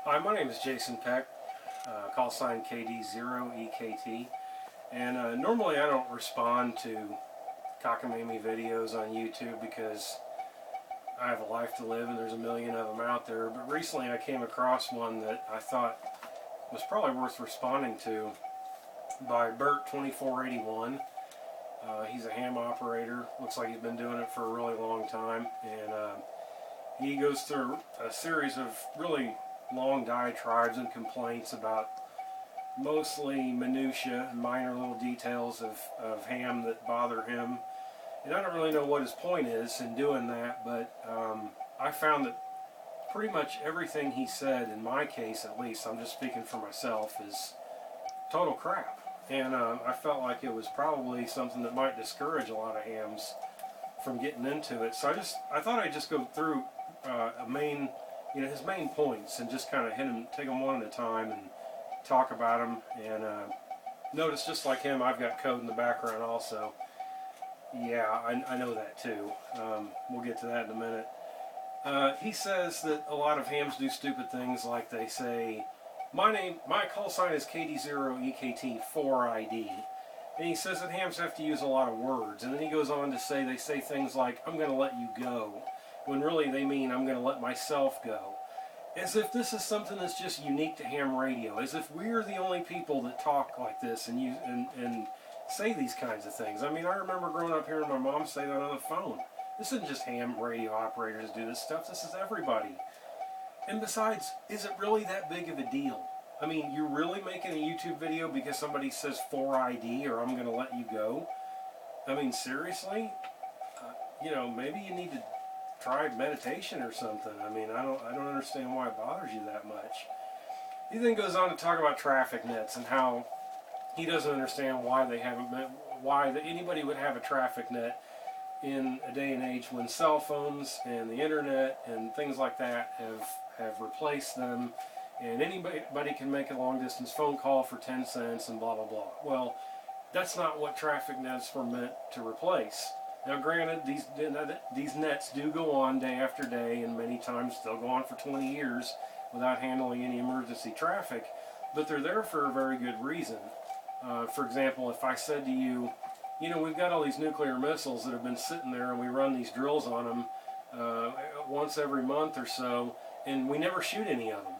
Hi, my name is Jason Peck, call sign KD0EKT, and normally I don't respond to cockamamie videos on YouTube because I have a life to live and there's a million of them out there, but recently I came across one that I thought was probably worth responding to by Bert2481. He's a ham operator, looks like he's been doing it for a really long time, and he goes through a series of really long diatribes and complaints about mostly minutia and minor little details of ham that bother him. And I don't really know what his point is in doing that, but I found that pretty much everything he said, in my case at least, I'm just speaking for myself, is total crap. And I felt like it was probably something that might discourage a lot of hams from getting into it. So I thought I'd just go through his main points and just kind of take them one at a time and talk about them. And notice, just like him, I've got code in the background also. Yeah, I know that too. We'll get to that in a minute. He says that a lot of hams do stupid things, like they say, my call sign is KD0EKT4ID. And he says that hams have to use a lot of words. And then he goes on to say they say things like, I'm going to let you go, when really they mean I'm going to let myself go. As if this is something that's just unique to ham radio. As if we're the only people that talk like this and say these kinds of things. I mean, I remember growing up hearing my mom say that on the phone. This isn't just ham radio operators do this stuff. This is everybody. And besides, is it really that big of a deal? I mean, you're really making a YouTube video because somebody says 4ID or I'm going to let you go? I mean, seriously? Maybe you need to try meditation or something. I mean, I don't understand why it bothers you that much. He then goes on to talk about traffic nets and how he doesn't understand why anybody would have a traffic net in a day and age when cell phones and the internet and things like that have replaced them, and anybody can make a long distance phone call for 10 cents and blah blah blah. Well, that's not what traffic nets were meant to replace. Now granted, these nets do go on day after day, and many times they'll go on for 20 years without handling any emergency traffic, but they're there for a very good reason. For example, if I said to you, we've got all these nuclear missiles that have been sitting there and we run these drills on them once every month or so, and we never shoot any of them.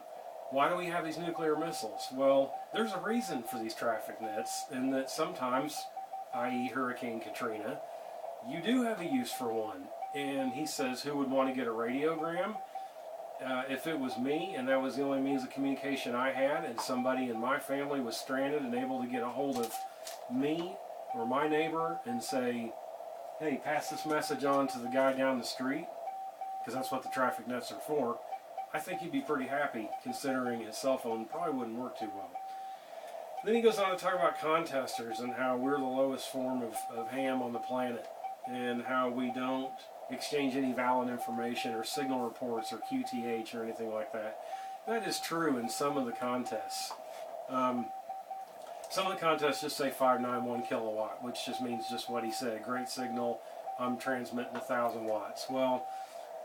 Why do we have these nuclear missiles? Well, there's a reason for these traffic nets, and that sometimes, i.e. Hurricane Katrina, you do have a use for one. And he says, who would want to get a radiogram? If it was me and that was the only means of communication I had, and somebody in my family was stranded and able to get a hold of me or my neighbor and say, hey, pass this message on to the guy down the street, because that's what the traffic nets are for, I think he'd be pretty happy, considering his cell phone probably wouldn't work too well. Then he goes on to talk about contesters and how we're the lowest form of ham on the planet, and how we don't exchange any valid information or signal reports or QTH or anything like that. That is true in some of the contests. Some of the contests just say 591 kilowatt, which just means just what he said. Great signal, I'm transmitting 1,000 watts. Well,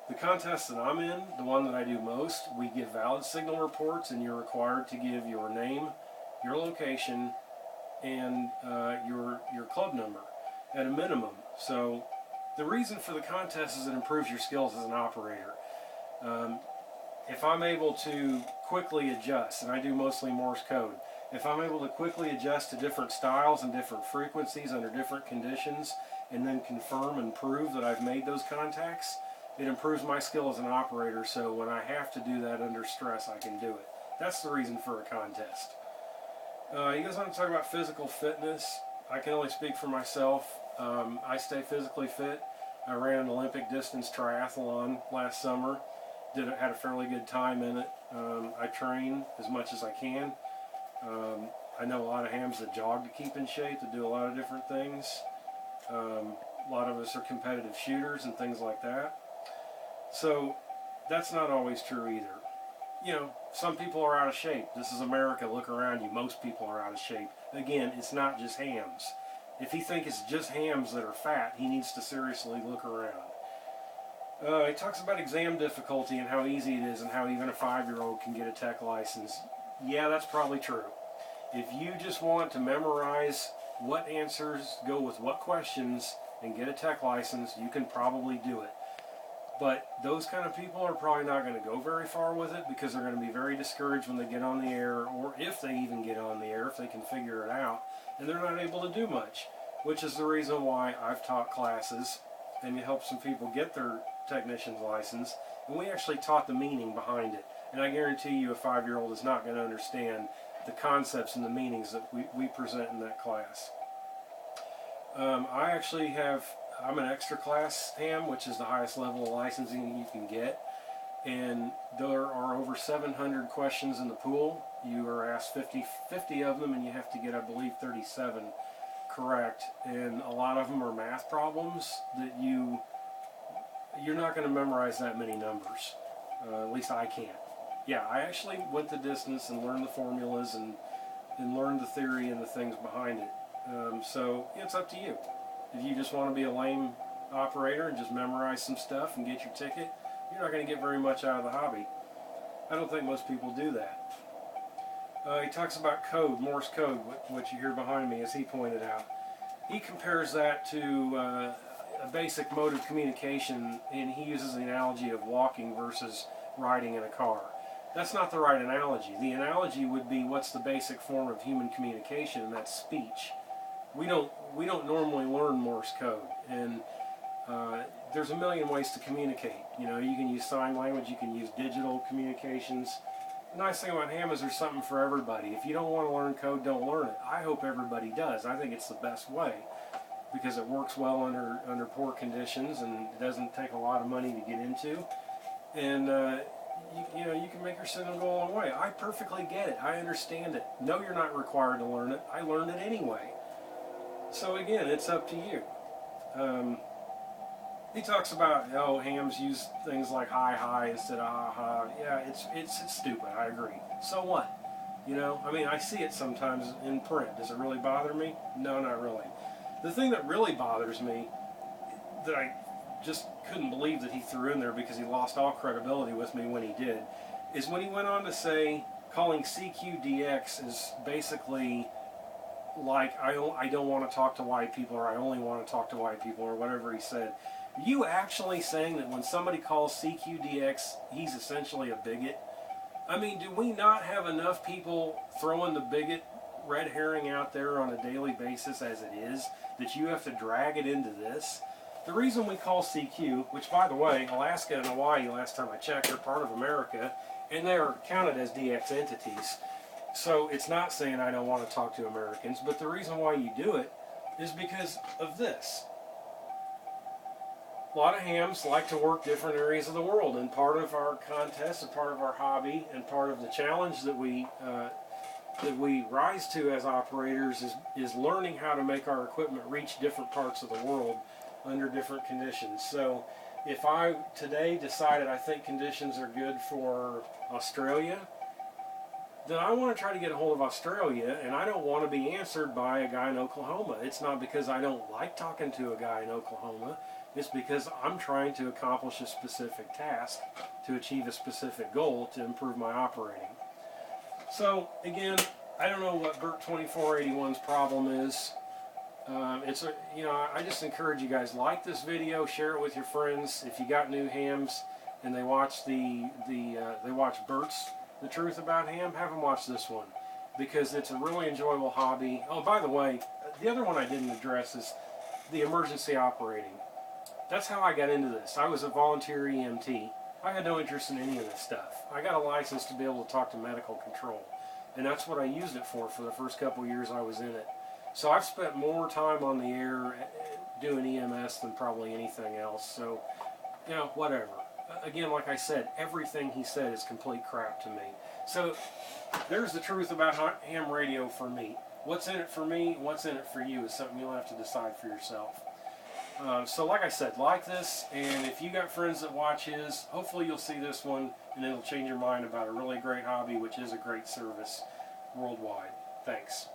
the contest that I'm in, the one that I do most, we give valid signal reports, and you're required to give your name, your location, and your club number at a minimum. So the reason for the contest is it improves your skills as an operator. If I'm able to quickly adjust, and I do mostly Morse code, if I'm able to quickly adjust to different styles and different frequencies under different conditions, and then confirm and prove that I've made those contacts, it improves my skill as an operator, so when I have to do that under stress, I can do it. That's the reason for a contest. He goes on to talk about physical fitness. I can only speak for myself. I stay physically fit. I ran an Olympic distance triathlon last summer. Had a fairly good time in it. I train as much as I can. I know a lot of hams that jog to keep in shape, that do a lot of different things. A lot of us are competitive shooters and things like that. So that's not always true either. Some people are out of shape. This is America. Look around you. Most people are out of shape. Again, it's not just hams. If he thinks it's just hams that are fat, he needs to seriously look around. He talks about exam difficulty and how easy it is and how even a 5-year-old can get a tech license. Yeah, that's probably true. If you just want to memorize what answers go with what questions and get a tech license, you can probably do it. But those kind of people are probably not going to go very far with it, because they're going to be very discouraged when they get on the air, or if they even get on the air, if they can figure it out, and they're not able to do much, which is the reason why I've taught classes and helped some people get their technician's license, and we actually taught the meaning behind it. And I guarantee you a 5-year-old is not going to understand the concepts and the meanings that we present in that class. I'm an extra class ham, which is the highest level of licensing you can get, and there are over 700 questions in the pool. You are asked 50 of them, and you have to get, I believe, 37 correct, and a lot of them are math problems that you're not going to memorize that many numbers. At least I can't. Yeah, I actually went the distance and learned the formulas and learned the theory and the things behind it. So it's up to you. If you just want to be a lame operator and just memorize some stuff and get your ticket, you're not going to get very much out of the hobby. I don't think most people do that. He talks about code, Morse code, which you hear behind me, as he pointed out. He compares that to a basic mode of communication, and he uses the analogy of walking versus riding in a car. That's not the right analogy. The analogy would be, what's the basic form of human communication, and that's speech. We don't normally learn Morse code, and there's a million ways to communicate. You know, you can use sign language, you can use digital communications. The nice thing about ham is there's something for everybody. If you don't want to learn code, don't learn it. I hope everybody does. I think it's the best way, because it works well under poor conditions, and it doesn't take a lot of money to get into, and you know, you can make your signal go a long way. I perfectly get it. I understand it. No, you're not required to learn it. I learned it anyway. So again, it's up to you. He talks about, oh, hams use things like hi instead of ha. Yeah, it's stupid. I agree. So what? You know, I mean, I see it sometimes in print. Does it really bother me? No, not really. The thing that really bothers me, that I just couldn't believe that he threw in there, because he lost all credibility with me when he did, is when he went on to say calling CQDX is basically like, I don't want to talk to white people, or I only want to talk to white people, or whatever he said. Are you actually saying that when somebody calls CQDX, he's essentially a bigot? I mean, do we not have enough people throwing the bigot red herring out there on a daily basis as it is, that you have to drag it into this? The reason we call CQ, which, by the way, Alaska and Hawaii, last time I checked, are part of America, and they are counted as DX entities. So it's not saying I don't want to talk to Americans, but the reason why you do it is because of this. A lot of hams like to work different areas of the world, and part of our contest, and part of our hobby, and part of the challenge that we rise to as operators is learning how to make our equipment reach different parts of the world under different conditions. So if I today decided I think conditions are good for Australia, then I want to try to get a hold of Australia, and I don't want to be answered by a guy in Oklahoma. It's not because I don't like talking to a guy in Oklahoma. It's because I'm trying to accomplish a specific task to achieve a specific goal to improve my operating. So again, I don't know what Bert 2481's problem is. I just encourage you guys, like this video, share it with your friends. If you got new hams and they watch they watch Bert's The Truth About Ham, have them watch this one, because it's a really enjoyable hobby. Oh, by the way, the other one I didn't address is the emergency operating. That's how I got into this. I was a volunteer EMT. I had no interest in any of this stuff. I got a license to be able to talk to medical control, and that's what I used it for the first couple years I was in it. So I've spent more time on the air doing EMS than probably anything else. So, you know, whatever. Again, like I said, everything he said is complete crap to me. So there's the truth about ham radio for me. What's in it for me, what's in it for you is something you'll have to decide for yourself. So like I said, like this, and if you got friends that watch his, hopefully you'll see this one and it'll change your mind about a really great hobby, which is a great service worldwide. Thanks.